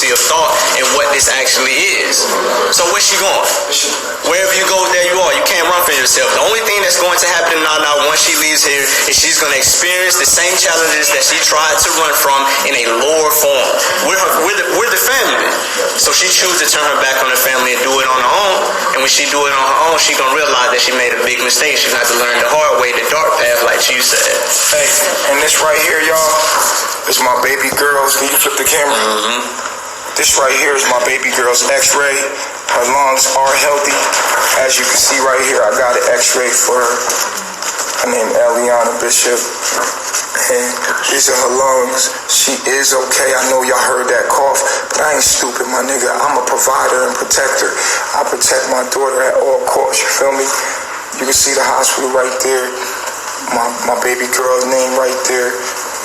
of thought and what this actually is. So where's she going? Wherever you go, there you are. You can't run for yourself. The only thing that's going to happen to Nana once she leaves here is she's going to experience the same challenges that she tried to run from in a lower form. We're the family. So she chooses to turn her back on the family and do it on her own. And when she do it on her own, she's going to realize that she made a big mistake. She's going to have to learn the hard way, the dark path, like you said. Hey, and this right here, y'all, is my baby girl's. Can you flip the camera? This right here is my baby girl's x-ray. Her lungs are healthy. As you can see right here, I got an x-ray for her. Her name Eliana Bishop. And these are her lungs. She is okay. I know y'all heard that cough, but I ain't stupid, my nigga. I'm a provider and protector. I protect my daughter at all costs, you feel me? You can see the hospital right there. My baby girl's name right there.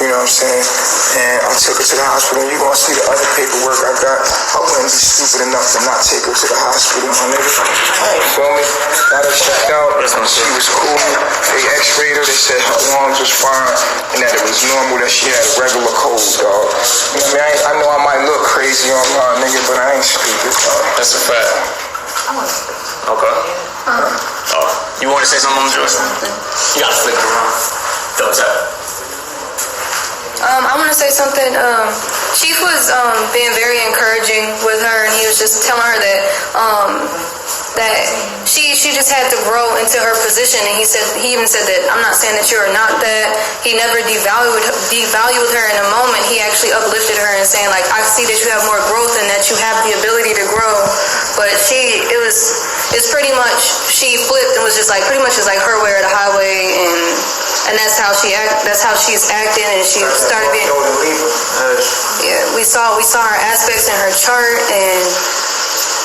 You know what I'm saying? And I took her to the hospital. You're going to see the other paperwork I got. I wouldn't be stupid enough to not take her to the hospital, my nigga. You feel me? Got her checked out. She was cool. They x-rayed her. They said her lungs was fine and that it was normal, that she had a regular cold, dog. You know what I mean? I know I might look crazy online, nigga, but I ain't stupid, dog. That's a fact. Okay. You want to say something, Joyce? You got to flip it around. Double tap. I want to say something. Chief was being very encouraging with her, and he was just telling her that she just had to grow into her position. And he even said that, I'm not saying that you are not that. He never devalued her in a moment. He actually uplifted her and saying, like, I see that you have more growth and that you have the ability to grow. But it's pretty much, she flipped and was just like, pretty much is like her way or the highway, and that's how she's acting, and she started being, we saw her aspects in her chart, and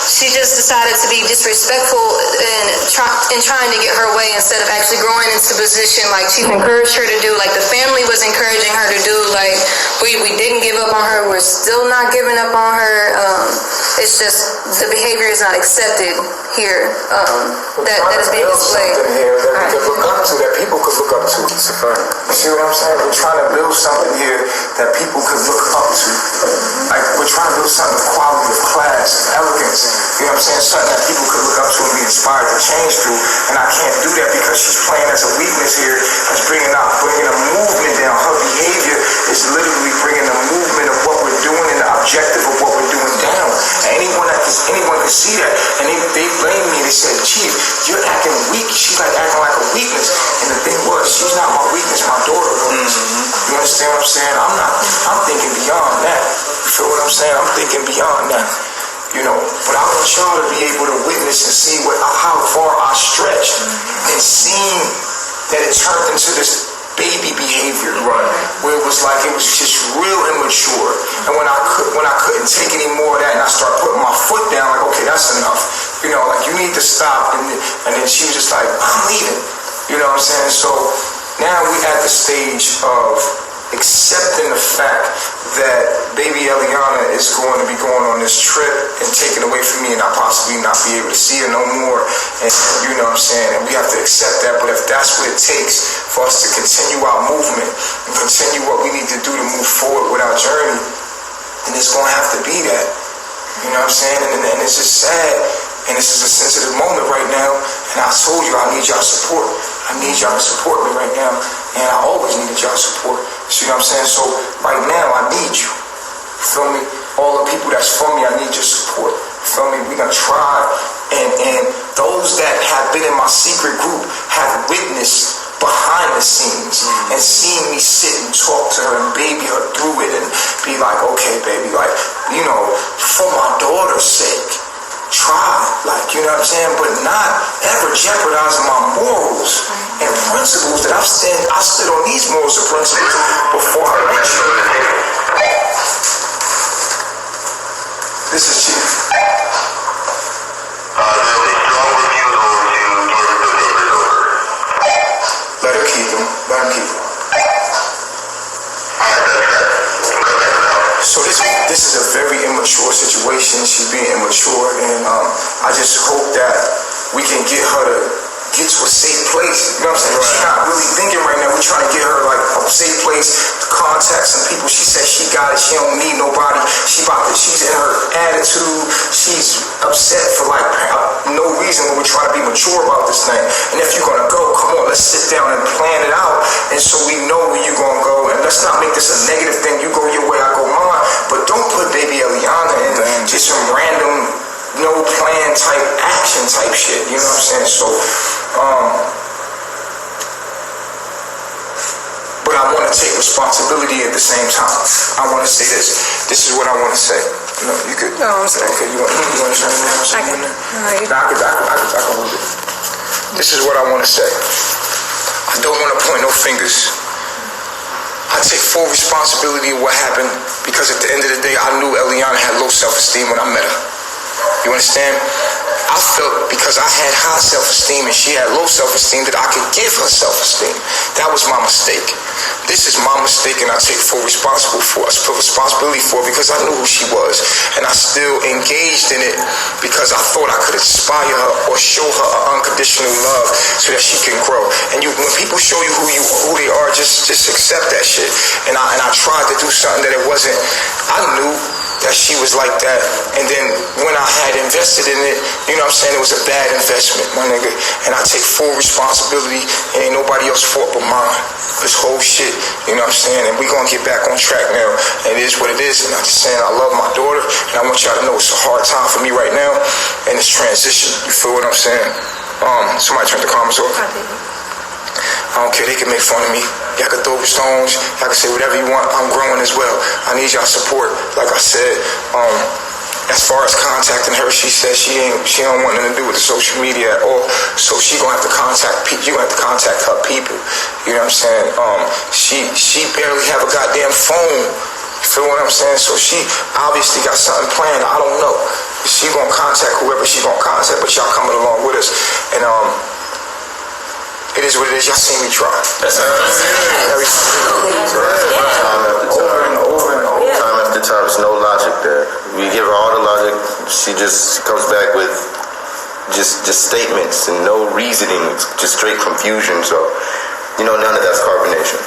she just decided to be disrespectful and trying to get her way instead of actually growing into the position like Chief encouraged her to do, like the family was encouraging her to do. Like we didn't give up on her, we're still not giving up on her. It's just the behavior is not accepted here. That is being displayed. Something here that we could look up to, that people could look up to. You see what I'm saying? We're trying to build something here that people could look up to. Like we're trying to build something of quality, of class, of elegance. You know what I'm saying? Something that people could look up to and be inspired to change through. And I can't do that because she's playing as a weakness here. That's bringing a movement down. Her behavior is literally bringing a movement of what we're doing and the objective of what we're doing down. And anyone can see that. And they blame me. They said, Chief, you're acting weak. She's like acting like a weakness. And the thing was, she's not my weakness. My daughter was. You understand what I'm saying? I'm thinking beyond that. You feel what I'm saying? I'm thinking beyond that. You know, but I want y'all to be able to witness and see how far I stretched and seeing that it turned into this baby behavior, right? Where it was just real immature. And when I couldn't take any more of that, and I started putting my foot down, like, okay, that's enough. You know, like you need to stop. And then she was just like, I'm leaving. You know what I'm saying? So now we at the stage of accepting the fact that baby Eliana is going to be going on this trip and taken away from me, and I possibly not be able to see her no more. And you know what I'm saying? And we have to accept that. But if that's what it takes for us to continue our movement and continue what we need to do to move forward with our journey, then it's going to have to be that. You know what I'm saying? And it's just sad. And this is a sensitive moment right now. And I told you I need y'all support. I need y'all to support me right now. And I always needed y'all support. See what I'm saying? So right now I need you. Feel me? All the people that's for me, I need your support. Feel me? We gonna try. And those that have been in my secret group have witnessed behind the scenes and seen me sit and talk to her and baby her through it and be like, okay, baby, like, you know, for my daughter's sake, try, like, you know what I'm saying, but not ever jeopardizing my morals and principles that I stood on these morals and principles before I met you. This is Chief. Let her keep him. Let him keep him. So this is a very immature situation. She's being immature, and I just hope that we can get her to get to a safe place. You know what I'm saying? She's not really thinking right now. We're trying to get her like a safe place to contact some people. She said she got it. She don't need nobody. She's in her attitude. She's upset for like no reason when we're trying to be mature about this thing. And if you're gonna go, come on, let's sit down and plan it out. And so we know where you're gonna go. And let's not make this a negative thing. You go your way, I go mine. But don't put baby Eliana in just some random, no plan type action type shit. You know what I'm saying? So, but I want to take responsibility at the same time. I want to say this. This is what I want to say. No, you could. No, I'm sorry. Okay, you want to say something? I can hold it. This is what I want to say. I don't want to point no fingers. I take full responsibility of what happened because at the end of the day, I knew Eliana had low self-esteem when I met her. You understand? I felt because I had high self-esteem and she had low self-esteem that I could give her self-esteem. That was my mistake. This is my mistake and I take full responsibility for it because I knew who she was. And I still engaged in it because I thought I could inspire her or show her unconditional love so that she can grow. And when people show you who they are, just accept that shit. And I tried to do something that it wasn't. I knew that she was like that, and then when I had invested in it, you know what I'm saying, it was a bad investment, my nigga, and I take full responsibility, and ain't nobody else's fault but mine. This whole shit, you know what I'm saying, and we gonna get back on track now, and it is what it is, and I'm just saying I love my daughter, and I want y'all to know it's a hard time for me right now, and it's transition, you feel what I'm saying? Somebody turn the comments off. I don't care, they can make fun of me. Y'all can throw stones, y'all can say whatever you want. I'm growing as well. I need y'all support. Like I said, as far as contacting her, she said she don't want nothing to do with the social media at all. So she gonna have to contact people. You gonna have to contact her people. You know what I'm saying? She barely have a goddamn phone. You feel what I'm saying? So she obviously got something planned. I don't know. She gonna contact whoever she gonna contact, but y'all coming along with us. And it is what it is. Y'all seen me try. That's over and over and over. Time after time, there's no logic there. We give her all the logic. She just comes back with just statements and no reasoning, just straight confusion. So, none of that's carbonation.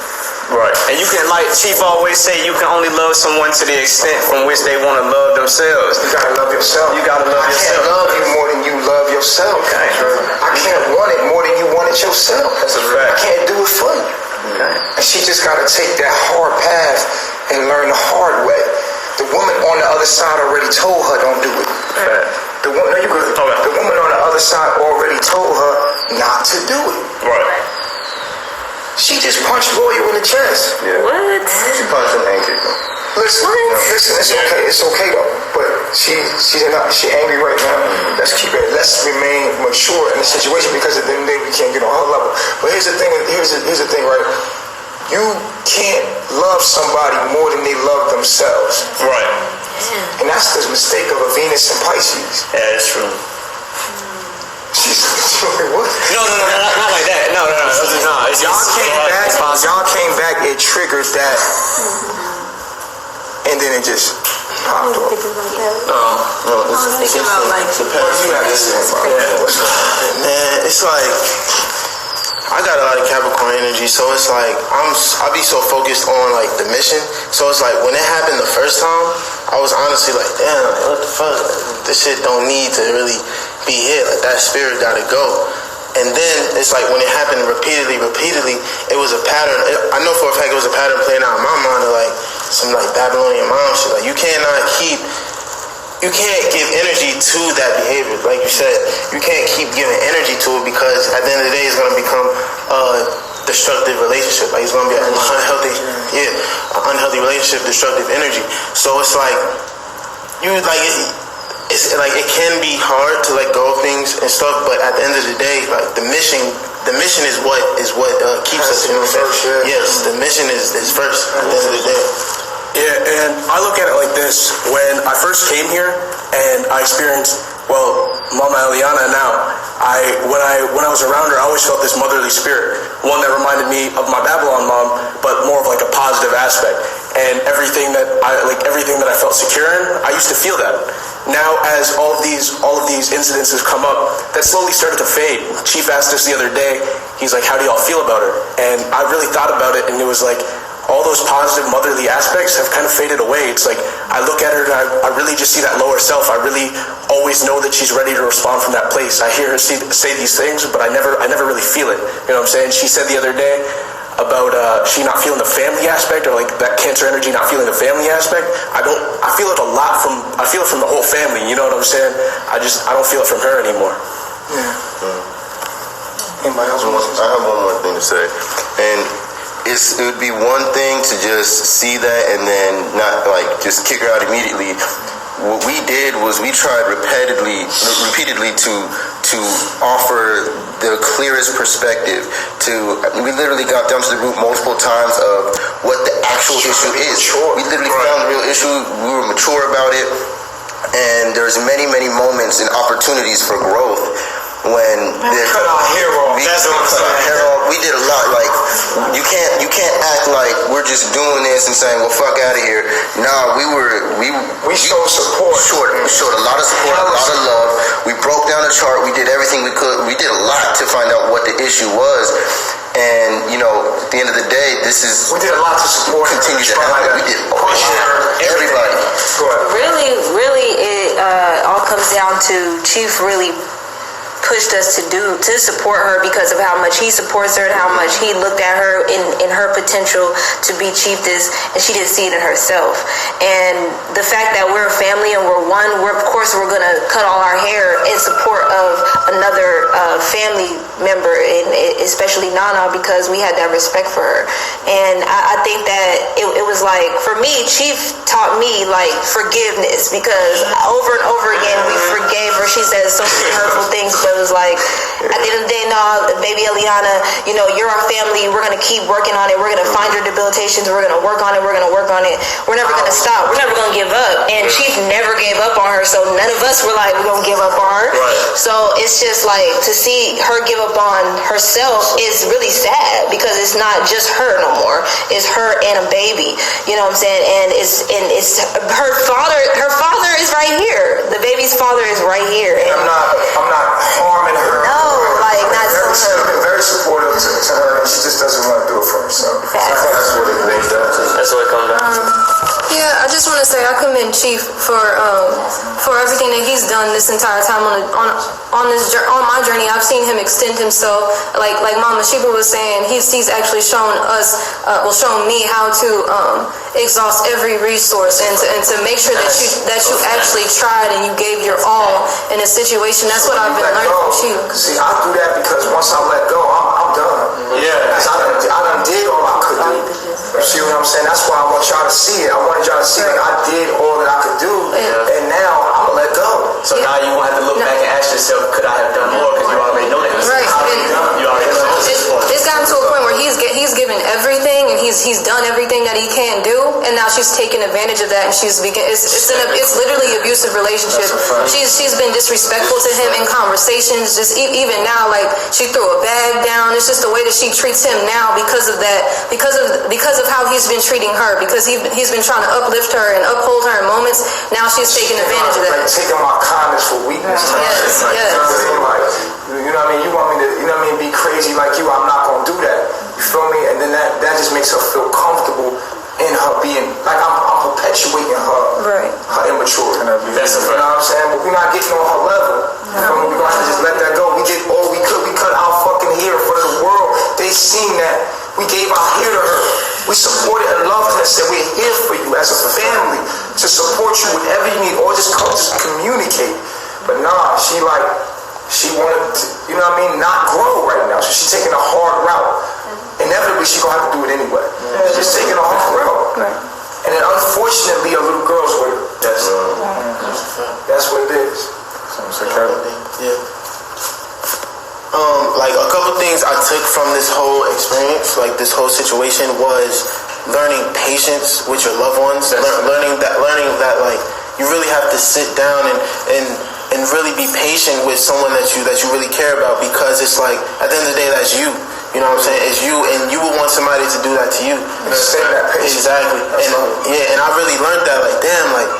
Right. And you can, like Chief always say, you can only love someone to the extent from which they want to love themselves. You gotta love yourself. You gotta love yourself. I can't love you more than you love yourself. Okay. I can't want it more than you want it yourself. That's a fact. I can't do it for you. Okay. And she just gotta take that hard path and learn the hard way. The woman on the other side already told her don't do it. Fact. The woman on the other side already told her not to do it. Right. She just punched Royal in the chest. Yeah. What? She punched him angry. Listen, it's okay. It's okay though. But she's angry right now. Let's remain mature in the situation because at the end of the day we can't get on her level. But here's the thing. Here's the thing, right? You can't love somebody more than they love themselves. Right. And that's the mistake of a Venus and Pisces. Yeah, that's true. She's like, what? No, not like that. No. Y'all came back. It triggered that, and then it just popped off. Thinking about like Man, it's like I got a lot of Capricorn energy, so it's like I be so focused on like the mission. So it's like when it happened the first time, I was honestly like, damn, like, what the fuck? This shit don't need to really be here. Like that spirit gotta go. And then it's like when it happened repeatedly, it was a pattern. I know for a fact it was a pattern playing out in my mind of like some like Babylonian mom shit. Like you can't give energy to that behavior. Like you said, you can't keep giving energy to it because at the end of the day it's gonna become a destructive relationship. Like it's gonna be an unhealthy relationship, destructive energy. So it's like it's like it can be hard to let go of things and stuff, but at the end of the day, like the mission is what keeps us. You know what I'm saying? Yes, the mission is first at the end of the day. Yeah, and I look at it like this. When I first came here and I experienced, Mama Eliana now, when I was around her, I always felt this motherly spirit, one that reminded me of my Babylon mom, but more of like a positive aspect. And everything that I felt secure in, I used to feel that. now as all of these incidences come up, that slowly started to fade. Chief asked us the other day, he's like, how do y'all feel about her? And I really thought about it, and it was like, all those positive motherly aspects have kind of faded away. It's like, I look at her and I really just see that lower self. I really always know that she's ready to respond from that place. I hear her say these things, but I never really feel it. You know what I'm saying? She said the other day about she not feeling the family aspect, or like that Cancer energy not feeling the family aspect. I feel it a lot I feel it from the whole family, you know what I'm saying? I don't feel it from her anymore. I have one more thing to say. And it would be one thing to just see that and then not like just kick her out immediately. What we did was we tried repeatedly to offer the clearest perspective. We literally got down to the root multiple times of what the actual issue is. We literally found the real issue. We were mature about it, and there's many moments and opportunities for growth. When we cut our hair off. We did a lot. Like you can't act like we're just doing this and saying, well, fuck out of here. Nah, we showed support. We showed a lot of support, a lot of love. We broke down the chart. We did everything we could. We did a lot to find out what the issue was. And at the end of the day, we did a lot to support. Continue to happen. We did everybody. Really, it all comes down to Chief really pushed us to support her because of how much he supports her and how much he looked at her in her potential to be chiefess, and she didn't see it in herself. And the fact that we're a family and we're one, of course we're gonna cut all our hair in support of another family member, and especially Nana, because we had that respect for her. And I think that it was like, for me, Chief taught me like forgiveness, because over and over again we forgave her. She said so many hurtful things, but it was like, at the end of the day, no, baby Eliana, you're our family. We're going to keep working on it. We're going to find your debilitations. We're going to work on it. We're never going to stop. We're never going to give up. And Chief never gave up on her, so none of us were like, we're going to give up on her. Right. So it's just like, to see her give up on herself is really sad, because it's not just her no more. It's her and a baby. You know what I'm saying? And it's her father. Her father is right here. The baby's father is right here. And I'm not harming her. No, like not She's been very supportive to her, and she just doesn't want to do it for herself. That's what it does. That's what it comes down to. Yeah, I just want to say I commend Chief for everything that he's done this entire time on my journey. I've seen him extend himself, like Mama Sheba was saying. He's actually shown me how to exhaust every resource and to make sure that you actually tried and you gave your all in a situation. That's what I've been learning from Chief. See, I do that because once I let go, I'm done. Yeah, I done did all I could do. You see what I'm saying? That's why I want y'all to see it. I wanted y'all to see that I did all that I could do, and now I'm gonna let go. So now you won't have to look back and ask yourself, could I have done more? Because you already know that. Right. You already know. It's gotten to a point where he's given everything, and he's done everything that he can do, and now she's taking advantage of that, and it's literally an abusive relationship. She's been disrespectful to him in conversations. Just even now, like she threw a bag down. It's just the way that she treats him now because of that, because of how he's been treating her, because he's been trying to uplift her and uphold her in moments. Now she's taking advantage of that. Like taking my kindness for weakness. Yes. You know what I mean? You want me to, be crazy like you? I'm not gonna do that. You feel me? And then that just makes her feel comfortable in her being, like I'm perpetuating her immaturity. That's a fact. You know what I'm saying? But we're not getting on her level. You feel me? We're gonna have to just let that go. We did all we could. We cut our fucking hair in front of the world. They seen that. We gave our hair to her. We supported and loved her and said, we're here for you as a family to support you whatever you need, or just communicate. But nah, she wanted to, not grow right now. So she's taking a hard route. Inevitably, she's going to have to do it anyway. She's just taking a hard route. Right. And then unfortunately, a little girl's with her. That's what it is. Yeah. Like a couple things I took from this whole experience, like this whole situation, was learning patience with your loved ones. Learning that like you really have to sit down and really be patient with someone that you really care about, because it's like at the end of the day, that's you. You know what I'm saying? It's you, and you would want somebody to do that to you. That patience. Exactly. And I really learned that. Like, damn, like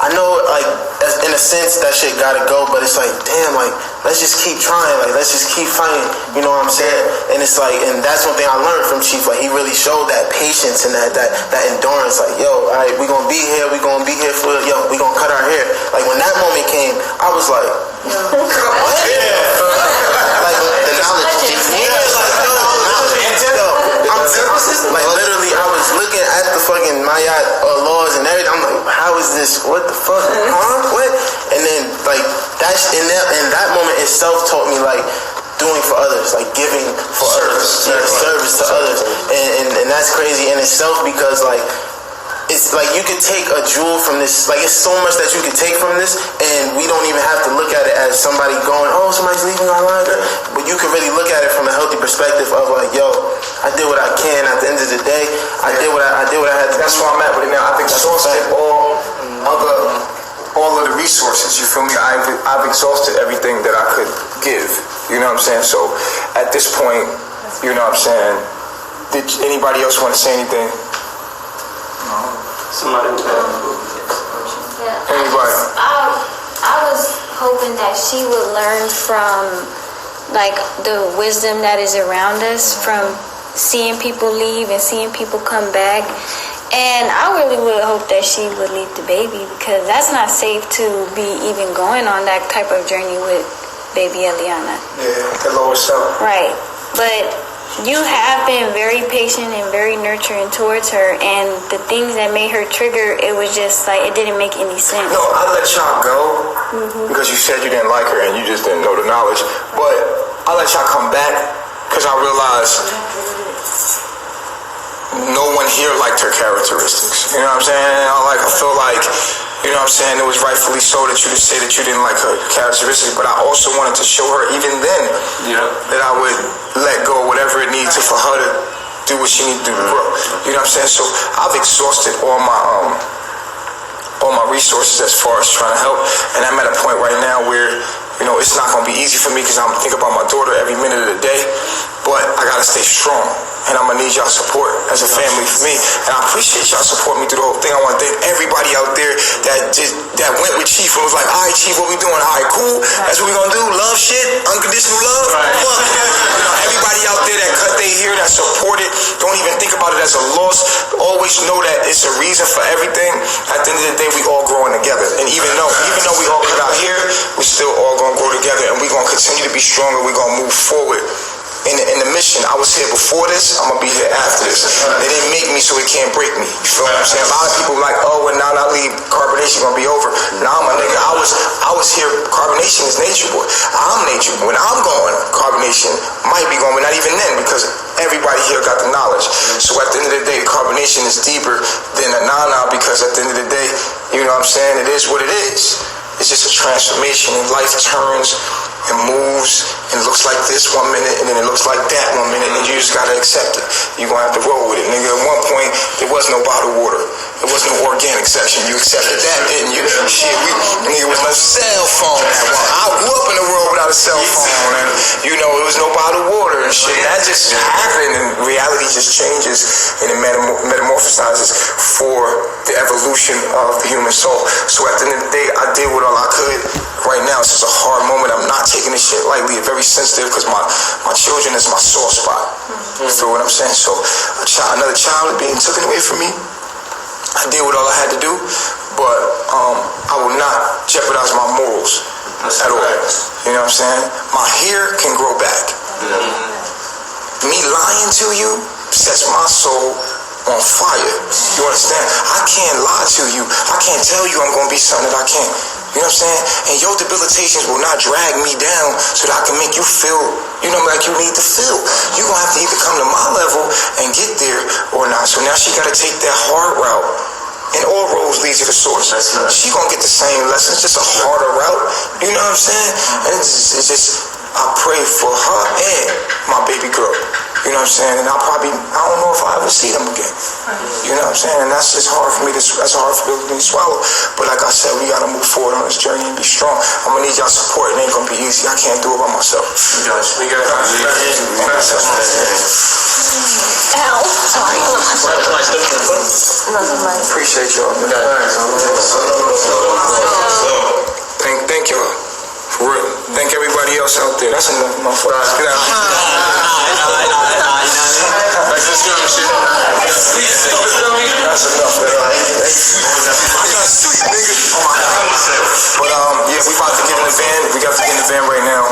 I know, like in in a sense, that shit gotta go, but it's like, damn, like, let's just keep trying, like, let's just keep fighting, you know what I'm saying? And it's like, and that's one thing I learned from Chief, like, he really showed that patience and that endurance, like, yo, all right, we gonna be here for, we gonna cut our hair. Like, when that moment came, I was like, what? Like, the knowledge, like, literally, I was looking at the fucking Mayat laws and everything. I'm like, how is this? What the fuck? Huh? What? And then, like, that's in that moment itself taught me, like, doing for others, like giving for others, service to others, and that's crazy in itself because, like, it's like you could take a jewel from this, like, it's so much that you could take from this, and we don't even have to look at it as somebody going, oh, somebody's leaving our life, but you can really look at it from a healthy perspective of, like, yo, I did what I can. At the end of the day, I did what I had to. That's where I'm at with it now. I've exhausted all of the resources. You feel me? I've exhausted everything that I could give. You know what I'm saying? So at this point, you know what I'm saying? Did anybody else want to say anything? Somebody would have. Anybody? I was hoping that she would learn from, like, the wisdom that is around us, from seeing people leave and seeing people come back. And I really would hope that she would leave the baby, because that's not safe to be even going on that type of journey with baby Eliana. Yeah, the lower self. Right. But you have been very patient and very nurturing towards her, and the things that made her trigger, it was just like, it didn't make any sense. No, I let y'all go because you said you didn't like her and you just didn't know the knowledge. But I let y'all come back because I realized no one here liked her characteristics. You know what I'm saying? I feel like, you know what I'm saying, it was rightfully so that you to say that you didn't like her characteristics, but I also wanted to show her even then that I would let go whatever it needs to for her to do what she needs to do to grow. You know what I'm saying? So I've exhausted all my resources as far as trying to help, and I'm at a point right now where, you know, it's not going to be easy for me because I'm thinking about my daughter every minute of the day, but I got to stay strong, and I'm going to need y'all support as a family for me, and I appreciate y'all support me through the whole thing. I want to thank everybody out there that went with Chief and was like, all right, Chief, what we doing? All right, cool. That's what we going to do. Love shit. Unconditional love. Fuck. You know, everybody out there that cut their hair, that supported, don't even think about it as a loss. Always know that it's a reason for everything. At the end of the day, we all growing together. And even though we all cut out here, we still all going to grow together, and we going to continue to be stronger. We're going to move forward. In the mission, I was here before this, I'm gonna be here after this. They didn't make me so it can't break me. You feel what I'm saying? A lot of people like, oh, when now I leave, carbonation gonna be over. Nah, my nigga, I was here. Carbonation is nature, boy. I'm nature. When I'm going, carbonation might be going, but not even then, because everybody here got the knowledge. So at the end of the day, carbonation is deeper than a nah, because at the end of the day, you know what I'm saying? It is what it is. It's just a transformation, and life turns and moves, and it looks like this one minute, and then it looks like that one minute, and you just gotta accept it. You're gonna have to roll with it, nigga. At one point, there was no bottled water. There was no organic section. You accepted that, didn't you? Shit, nigga, was no cell phone. I grew up in a world without a cell phone, and, you know, it was no bottled water and shit. That just happened, and reality just changes, and it metamorphosizes for the evolution of the human soul. So at the end of the day, I did what all I could. Right now, it's just a hard moment. I'm not taking this shit lightly. It's very sensitive because my children is my sore spot. You feel what I'm saying? So another child is being taken away from me. I did what all I had to do, but I will not jeopardize my morals at all. You know what I'm saying? My hair can grow back. Me lying to you sets my soul on fire. You understand? I can't lie to you. I can't tell you I'm going to be something that I can't. You know what I'm saying? And your debilitations will not drag me down so that I can make you feel, you know, like you need to feel. You're going to have to either come to my level and get there or not. So now she got to take that hard route. And all roads lead to the source. She going to get the same lessons, just a harder route. You know what I'm saying? And it's just, I pray for her and my baby girl. You know what I'm saying? And I don't know if I'll ever see them again. You know what I'm saying? And that's just hard for me that's hard for me to swallow. But like I said, we gotta move forward on this journey and be strong. I'm gonna need y'all support. It ain't gonna be easy. I can't do it by myself. Ow. Sorry. Appreciate y'all. else out there. That's enough, motherfucker. Get out. Like this dumb shit. That's enough, man. But yeah, we about to get in the van. We got to get in the van right now.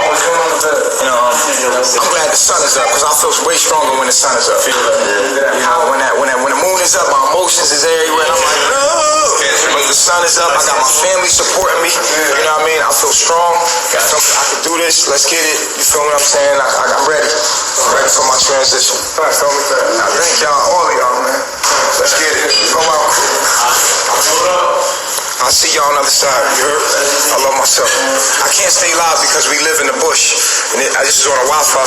What's going on with that? You know, I'm glad the sun is up because I feel way stronger when the sun is up. You know, when the moon is up, my emotions is everywhere. And I'm like, no. But the sun is up. I got my family supporting me. You know what I mean? I feel strong. I can do this. Let's get it. You feel what I'm saying? I'm ready. I'm ready for my transition. Thank y'all, all of y'all, man. Let's get it. Go out. I'll see y'all on the other side. You heard? I love myself. I can't stay live because we live in the bush. And this is on a wildfire.